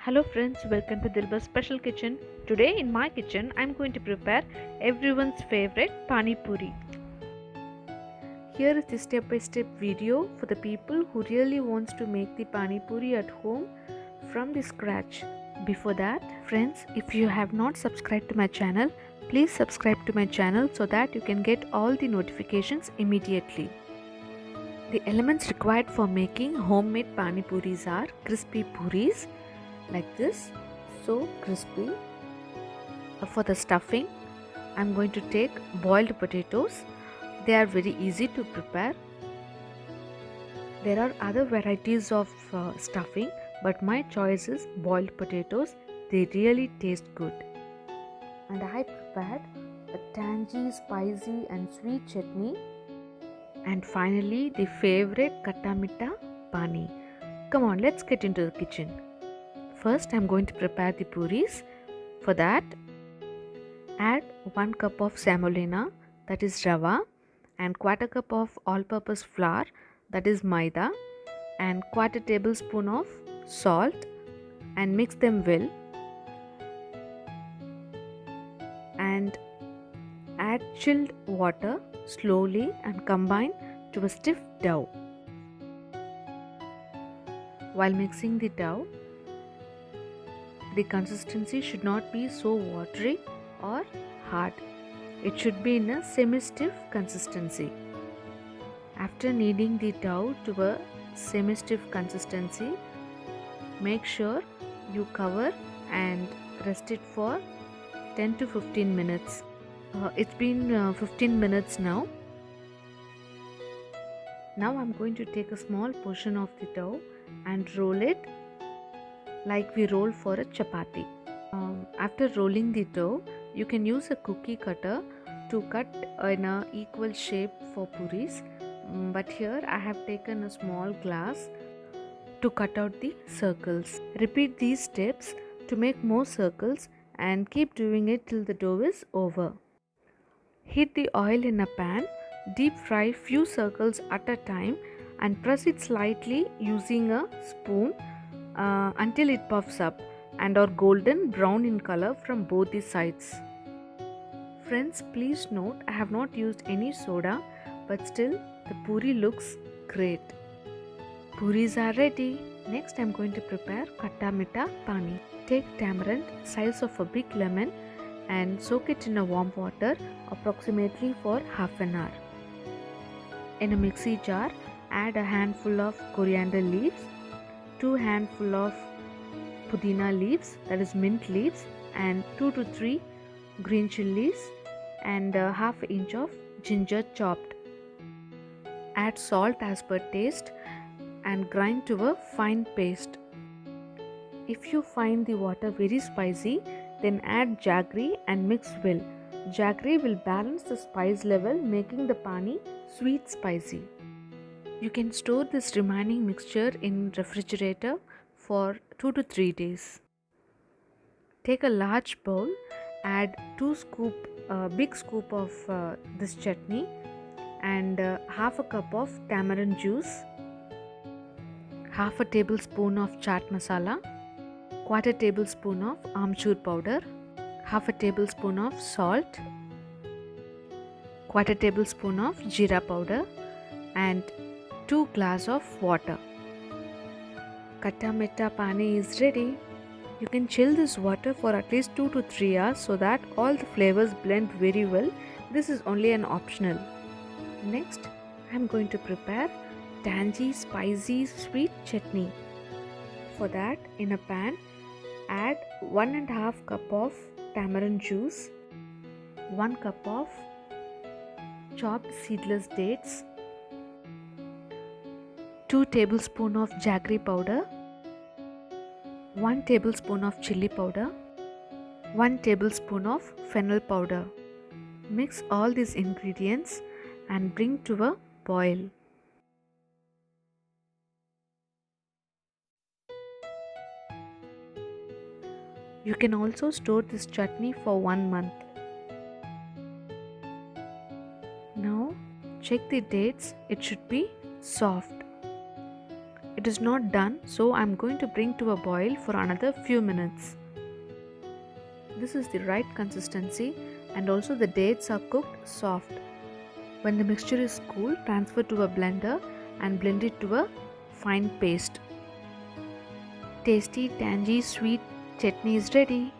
Hello friends, welcome to Dilba's Special Kitchen. Today in my kitchen I'm going to prepare everyone's favorite pani puri. Here is the step-by-step video for the people who really wants to make the pani puri at home from the scratch. Before that, friends, if you have not subscribed to my channel, please subscribe to my channel so that you can get all the notifications immediately. The elements required for making homemade pani puris are crispy puris like this, so crispy. For the stuffing, I'm going to take boiled potatoes. They are very easy to prepare. There are other varieties of stuffing, but my choice is boiled potatoes. They really taste good. And I prepared a tangy, spicy and sweet chutney. And finally, the favorite khatta meetha pani. Come on, let's get into the kitchen. First, I'm going to prepare the puris. For that, add 1 cup of semolina, that is rava, and quarter cup of all-purpose flour, that is maida, and quarter tablespoon of salt, and mix them well. And add chilled water slowly and combine to a stiff dough. While mixing the dough, the consistency should not be so watery or hard. It should be in a semi-stiff consistency. After kneading the dough to a semi-stiff consistency, make sure you cover and rest it for 10 to 15 minutes. It's been 15 minutes now. Now I'm going to take a small portion of the dough and roll it like we roll for a chapati. After rolling the dough, you can use a cookie cutter to cut in a equal shape for puris. But here I have taken a small glass to cut out the circles. Repeat these steps to make more circles and keep doing it till the dough is over. Heat the oil in a pan, deep fry few circles at a time and press it slightly using a spoon until it puffs up and are golden brown in color from both the sides. Friends, please note I have not used any soda, but still the puri looks great. Puris are ready. Next I am going to prepare khatta meetha pani. Take tamarind size of a big lemon and soak it in a warm water approximately for half an hour. In a mixie jar, add a handful of coriander leaves, 2 handful of pudina leaves, that is mint leaves, and 2 to 3 green chilies and half inch of ginger chopped. Add salt as per taste and grind to a fine paste. If you find the water very spicy, then add jaggery and mix well. Jaggery will balance the spice level, making the pani sweet spicy. You can store this remaining mixture in refrigerator for 2 to 3 days. Take a large bowl, add big scoop of this chutney and half a cup of tamarind juice, half a tablespoon of chaat masala, quarter tablespoon of amchur powder, half a tablespoon of salt, quarter tablespoon of jeera powder and 2 glass of water. Khatta meetha pani is ready. You can chill this water for at least 2 to 3 hours so that all the flavors blend very well. This is only an optional. Next, I am going to prepare tangy, spicy, sweet chutney. For that, in a pan, add 1.5 cup of tamarind juice, 1 cup of chopped seedless dates, 2 tablespoons of jaggery powder, 1 tablespoon of chili powder, 1 tablespoon of fennel powder. Mix all these ingredients and bring to a boil. You can also store this chutney for 1 month. Now check the dates, it should be soft. It is not done, so I'm going to bring to a boil for another few minutes. This is the right consistency, and also the dates are cooked soft. When the mixture is cool, transfer to a blender and blend it to a fine paste. Tasty, tangy, sweet chutney is ready.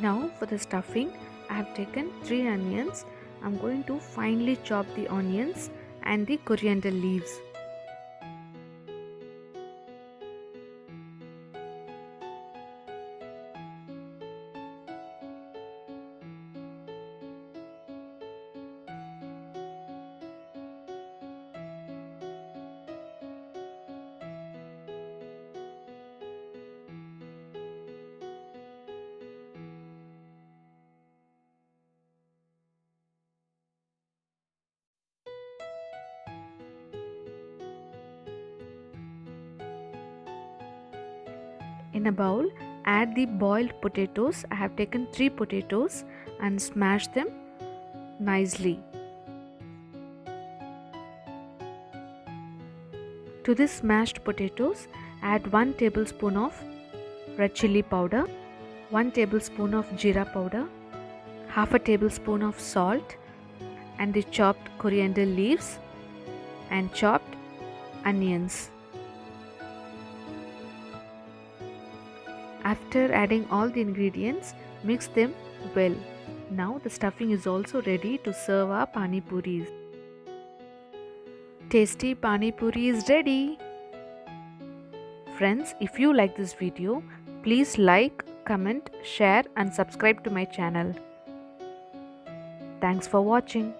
Now for the stuffing, I have taken 3 onions. I'm going to finely chop the onions and the coriander leaves. In a bowl, add the boiled potatoes. I have taken 3 potatoes and smash them nicely. To this smashed potatoes, add 1 tablespoon of red chili powder, 1 tablespoon of jeera powder, half a tablespoon of salt, and the chopped coriander leaves and chopped onions. After adding all the ingredients, mix them well. Now the stuffing is also ready to serve our pani puris. Tasty pani puri is ready. Friends, if you like this video, please like, comment, share and subscribe to my channel. Thanks for watching.